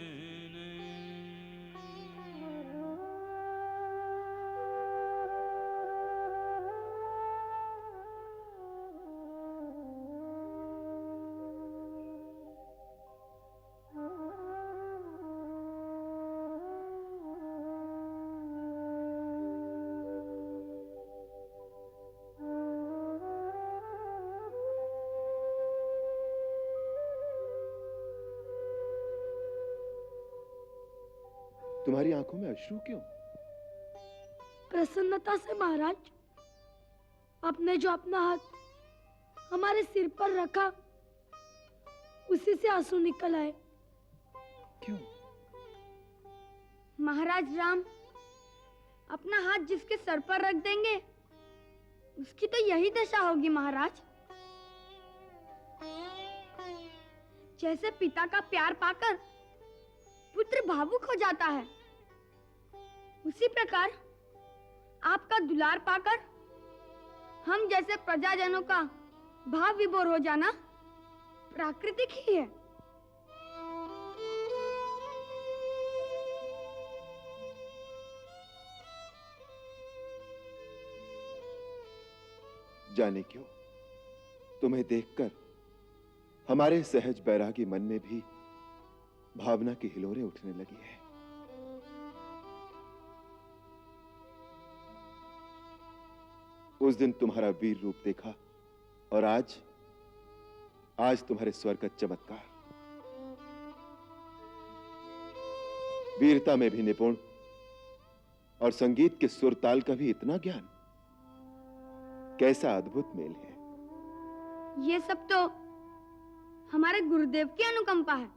तुम्हारी आंखों में अश्रु क्यों? प्रसन्नता से महाराज। आपने जो अपना हाथ हमारे सिर पर रखा, उसी से आंसू निकल आए। क्यों? महाराज राम अपना हाथ जिसके सर पर रख देंगे, उसकी तो यही दशा होगी महाराज। जैसे पिता का प्यार पाकर पुत्र भावुक हो जाता है, उसी प्रकार आपका दुलार पाकर हम जैसे प्रजाजनों का भाव विभोर हो जाना प्राकृतिक ही है। जाने क्यों तुम्हें देखकर हमारे सहज बैरागी मन में भी भावना की हिलोरें उठने लगी है। उस दिन तुम्हारा वीर रूप देखा और आज तुम्हारे स्वर का चमत्कार। वीरता में भी निपुण और संगीत के सुर ताल का भी इतना ज्ञान, कैसा अद्भुत मेल है। ये सब तो हमारे गुरुदेव की अनुकंपा है।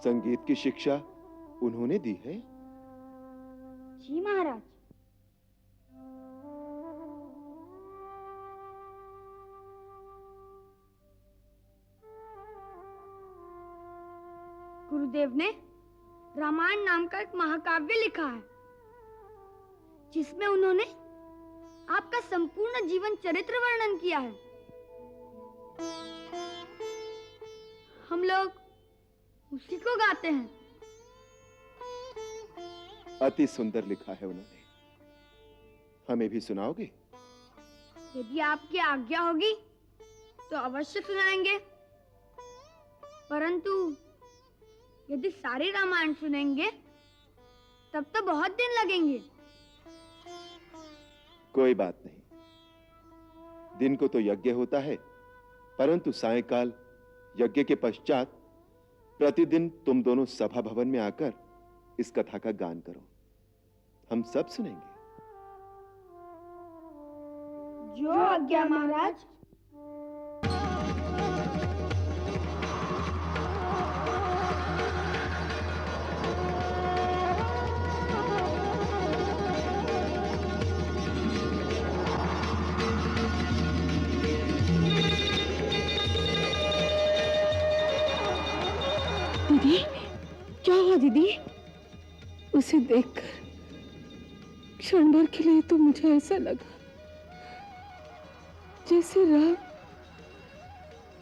संगीत की शिक्षा उन्होंने दी है। जी महाराज। गुरुदेव ने रामायण नाम का एक महाकाव्य लिखा है, जिसमें उन्होंने आपका संपूर्ण जीवन चरित्र वर्णन किया है। हम लोग उसी को गाते हैं। अति सुंदर लिखा है उन्होंने। हमें भी सुनाओगे? यदि आपकी आज्ञा होगी तो अवश्य सुनाएंगे, परंतु यदि सारी रामायण सुनेंगे तब तो बहुत दिन लगेंगे। कोई बात नहीं, दिन को तो यज्ञ होता है, परंतु सायंकाल यज्ञ के पश्चात प्रतिदिन तुम दोनों सभा भवन में आकर इस कथा का गान करो, हम सब सुनेंगे। जो आज्ञा महाराज। दीदी, उसे देखकर क्षण भर के लिए तो मुझे ऐसा लगा जैसे राम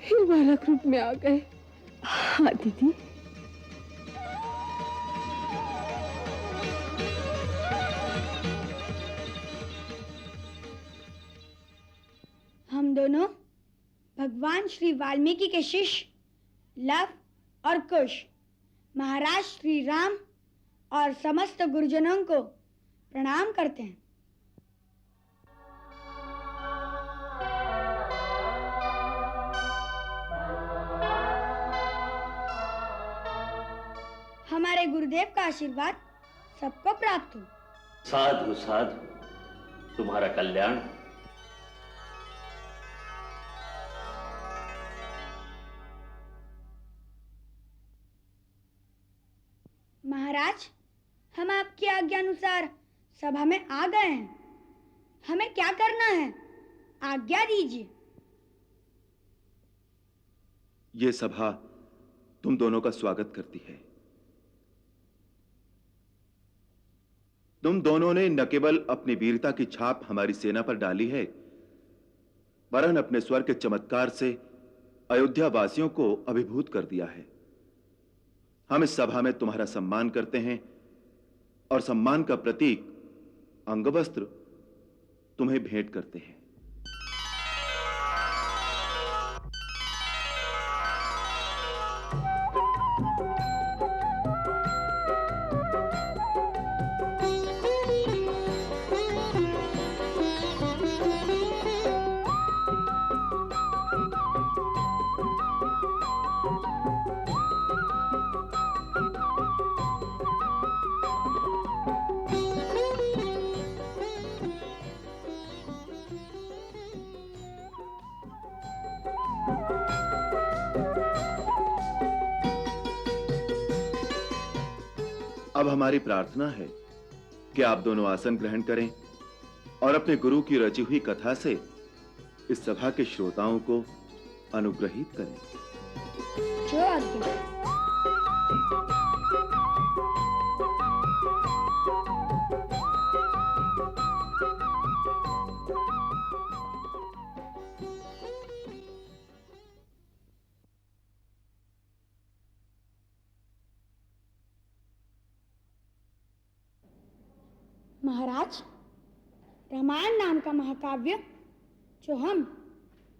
फिर बालक रूप में आ गए। हाँ दीदी। हम दोनों भगवान श्री वाल्मीकि के शिष्य लव और कुश, महाराज श्री राम और समस्त गुरुजनों को प्रणाम करते हैं। हमारे गुरुदेव का आशीर्वाद सबको प्राप्त हो। साधु साधु, तुम्हारा कल्याण। महाराज, हम आपकी आज्ञा अनुसार सभा में आ गए हैं। हमें क्या करना है, आज्ञा दीजिए। ये सभा तुम दोनों का स्वागत करती है। तुम दोनों ने न केवल अपनी वीरता की छाप हमारी सेना पर डाली है, वरन अपने स्वर के चमत्कार से अयोध्या वासियों को अभिभूत कर दिया है। हम इस सभा में तुम्हारा सम्मान करते हैं और सम्मान का प्रतीक अंगवस्त्र तुम्हें भेंट करते हैं। अब हमारी प्रार्थना है कि आप दोनों आसन ग्रहण करें और अपने गुरु की रची हुई कथा से इस सभा के श्रोताओं को अनुग्रहित करें। जो आज्ञा। महाराज, रामायण नाम का महाकाव्य जो हम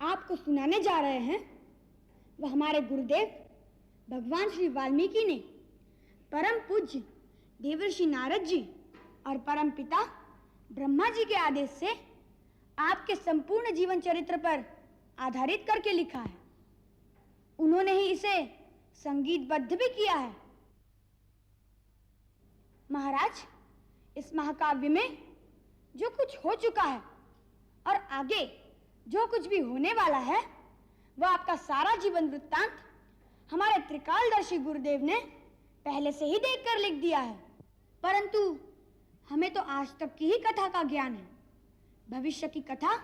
आपको सुनाने जा रहे हैं, वह हमारे गुरुदेव भगवान श्री वाल्मीकि ने परम पूज्य देवर्षि नारद जी और परम पिता ब्रह्मा जी के आदेश से आपके संपूर्ण जीवन चरित्र पर आधारित करके लिखा है। उन्होंने ही इसे संगीतबद्ध भी किया है। महाराज, इस महाकाव्य में जो कुछ हो चुका है और आगे जो कुछ भी होने वाला है, वह आपका सारा जीवन वृत्तांत हमारे त्रिकालदर्शी गुरुदेव ने पहले से ही देखकर लिख दिया है। परंतु हमें तो आज तक की ही कथा का ज्ञान है, भविष्य की कथा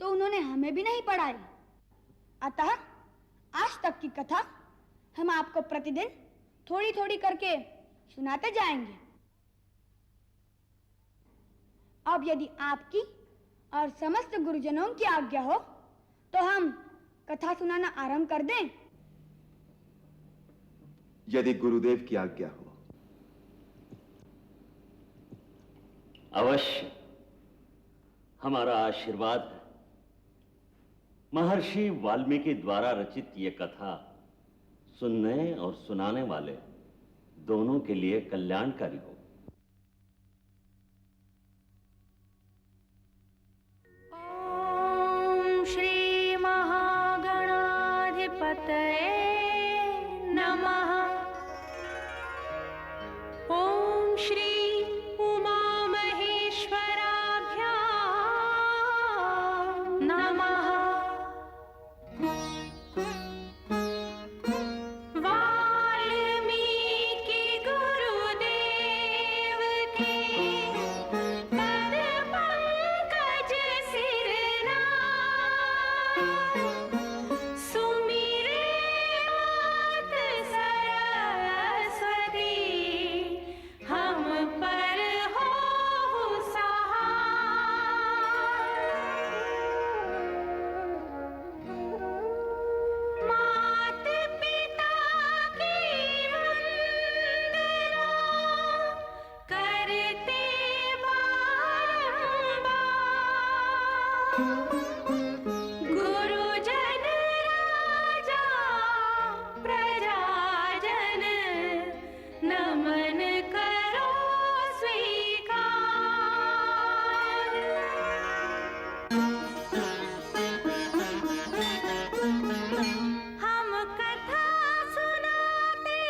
तो उन्होंने हमें भी नहीं पढ़ाई। अतः आज तक की कथा हम आपको प्रतिदिन थोड़ी थोड़ी करके सुनाते जाएंगे। अब यदि आपकी और समस्त गुरुजनों की आज्ञा हो तो हम कथा सुनाना आरंभ कर दें। यदि गुरुदेव की आज्ञा हो। अवश्य, हमारा आशीर्वाद है। महर्षि वाल्मीकि द्वारा रचित ये कथा सुनने और सुनाने वाले दोनों के लिए कल्याणकारी हो। नमः। ओम श्री उमा महेश्वराभ्यां नमः। वाल्मीकि गुरुदेव गुरुजन राजा प्रजाजन नमन करो हम कथा सुनाते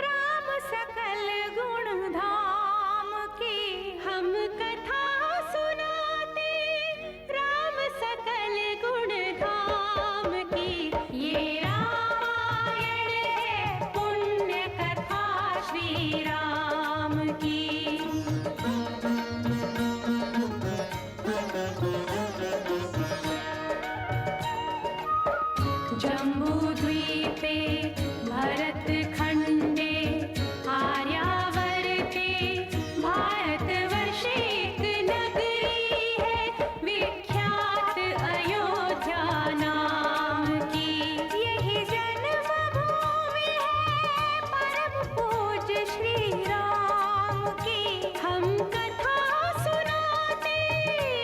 राम सकल गुण धाम की। हम कथा सुनाते राम सकल गुण धाम की। ये रामायण है पुण्य कथा श्री राम की। जम्बूद्वीपे भरत खंडे आर्यावर्ते भारतवर्षे एक नगरी है विख्यात अयोध्या नाम की। यही जन्मभूमि है परम पूज्य श्री राम की। हम कथा सुनाते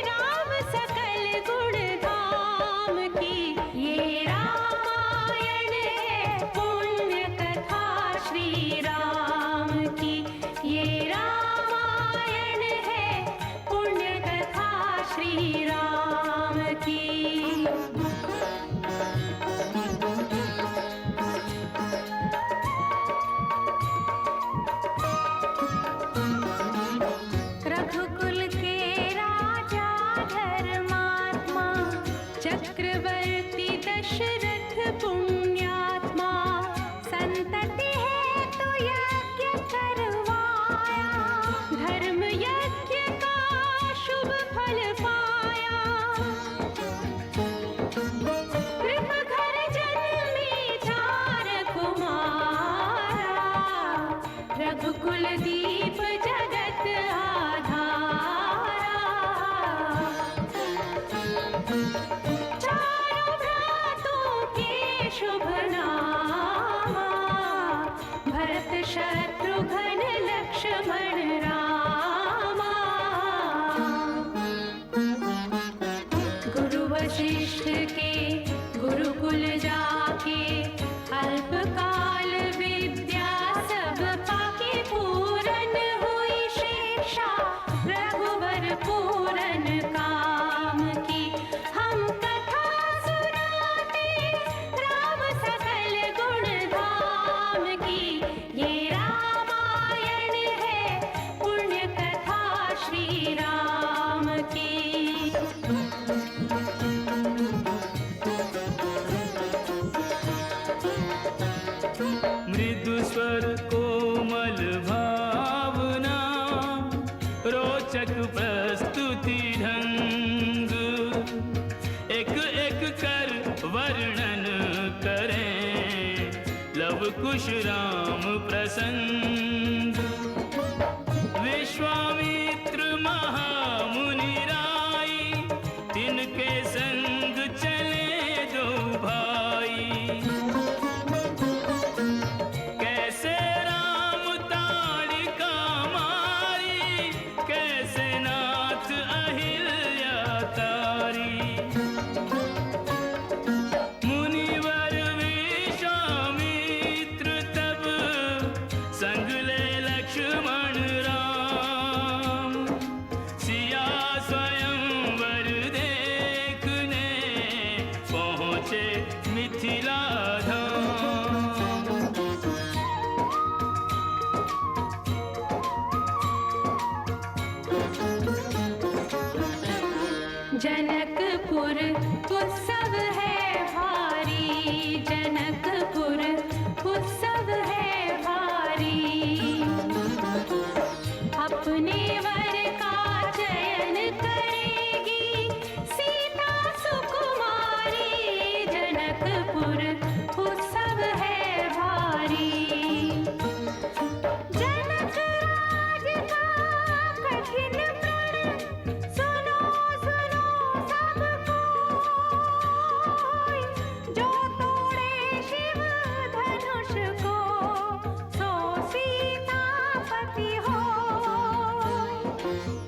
राम सकल गुण धाम की। ये रामायण है पुण्य कथा श्री राम की। ये रामायण है पुण्य कथा श्री राम की। रघुकुल के राजा धर्मात्मा चक्रवर्ती दशरथ पुण्यात्मा। संतति है तो यज्ञ करवाया धर्म यज्ञ का शुभ फल पाया। कृप घर जन्मी 4 कुमारा रघुकुल दीप जगत आधारा। चारों भ्रातों के शुभ नामा भरत शत्रुघ्न लक्ष्मण रामा। गुरु वशिष्ठ के गुरुकुल जाके अल्पकाल विद्या सब पाके पूरन हुई शिक्षा रघुवर पूरन काम की। हम कथा सुनाते राम सकल गुण धाम की। ये रामायण है पुण्य कथा श्री राम की। मृदु स्वर कोमल भावना रोचक प्रस्तुति ढंग एक एक कर वर्णन करें लव कुश राम प्रसंग। विश्वामित्र महामुनि राई तिनके संग चले 2 भाई। कैसे राम ताड़िका मारी कैसे नाथ अहिल्या तारी। मुनिवर विश्वामित्र तब संग ले लक्ष्मण राम। सिया स्वयंवर देखने पहुँचे मिथिला धाम। जनकपुर उत्सव है भारी। जनकपुर उत्सव है भारी। अपने वर का चयन करेगी सीता सुकुमारी। जनकपुर उत्सव है भारी। जनक राज का कठिन प्रण सुनो सुनो सब कोई। जो तोड़े शिव धनुष को सो सीतापति हो।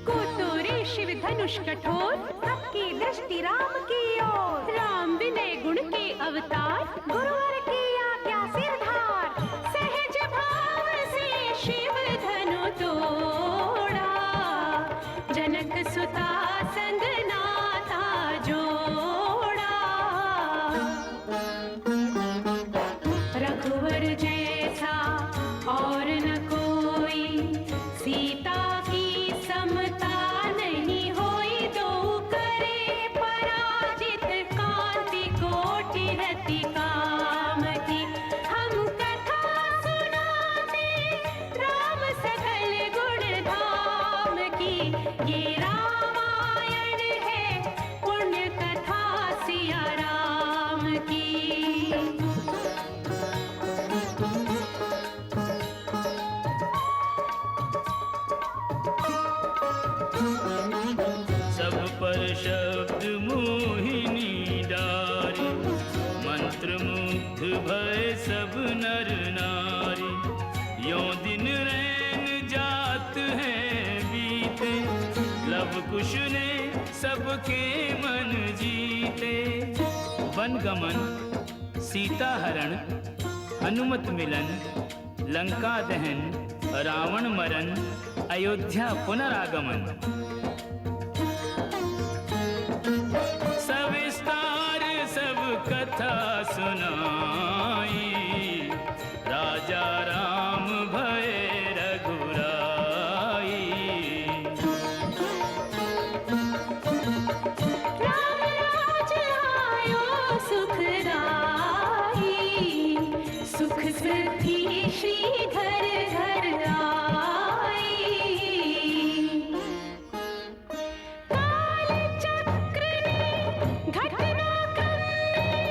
को तोड़े शिव धनुष कठोर सबकी दृष्टि राम की ओर। राम विनय गुण के अवतार, गुरुवर की आज्ञा सिरधार, सहज भाव से शिव धनु तोड़ा, जनक सुता संग नाता जोड़ा। रघुवर जैसा और न कोई, सीता की समता नहीं होई। दो करे पराजित, कांति कोटि रति काम की। हम कथा सुनाते राम सकल गुण धाम की। ये रामायण है पुण्य कथा सिया राम की। सब पर शब्द मोहिनी डारी, मंत्र मुग्ध भय सब नर नारी। यों दिन रैन जात हैं बीते, लव कुश ने सबके मन जीते। वन गमन, सीता हरण, हनुमत मिलन, लंका दहन, रावण मरण, अयोध्या पुनरागमन। सविस्तार सब कथा सुनाई, राजा राम भय रघुराई। राम राज आयो सुखदाई, सुख समृद्धि श्रीधर घर आई। काल चक्र ने घटनाक्रम में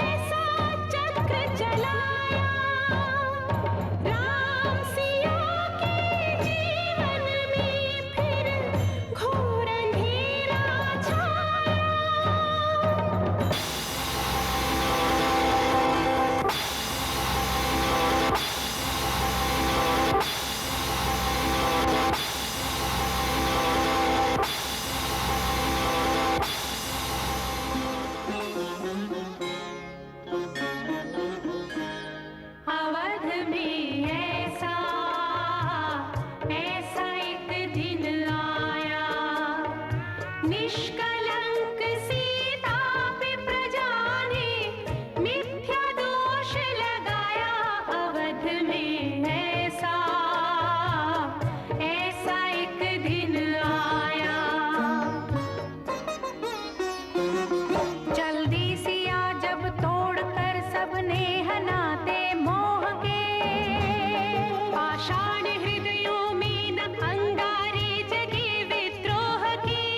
ऐसा चक्र चलाया, राम सिया के जीवन में फिर घोर अंधेरा छाया। अवध में ऐसा ऐसा एक दिन आया, निष्कलंक सीता पे प्रजा ने मिथ्या दोष लगाया। अवध में ऐसा ऐसा एक दिन आया। जल्दी सिया जब तोड़कर सबने हनाते मोह के, पाषाण हृदयों में न अंगारे जगे विद्रोह की।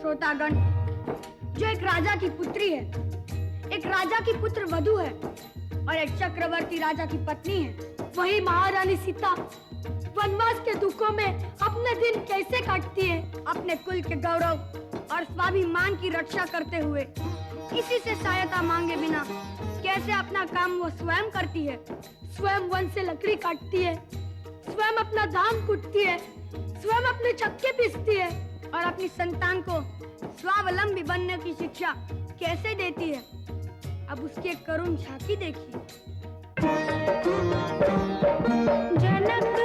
श्रोतागण, जो एक राजा की पुत्री है, एक राजा की पुत्र वधू है और एक चक्रवर्ती राजा की पत्नी है, वही महारानी सीता वनवास के दुखों में अपने दिन कैसे काटती है? अपने कुल के गौरव और स्वाभिमान की रक्षा करते हुए, किसी से सहायता मांगे बिना कैसे अपना काम वो स्वयं करती है। स्वयं वन से लकड़ी काटती है, स्वयं अपना धान कूटती है, स्वयं अपने चक्के पीसती है और अपनी संतान को स्वावलंबी बनने की शिक्षा कैसे देती है। अब उसकी एक करुण झांकी देखिए। जनक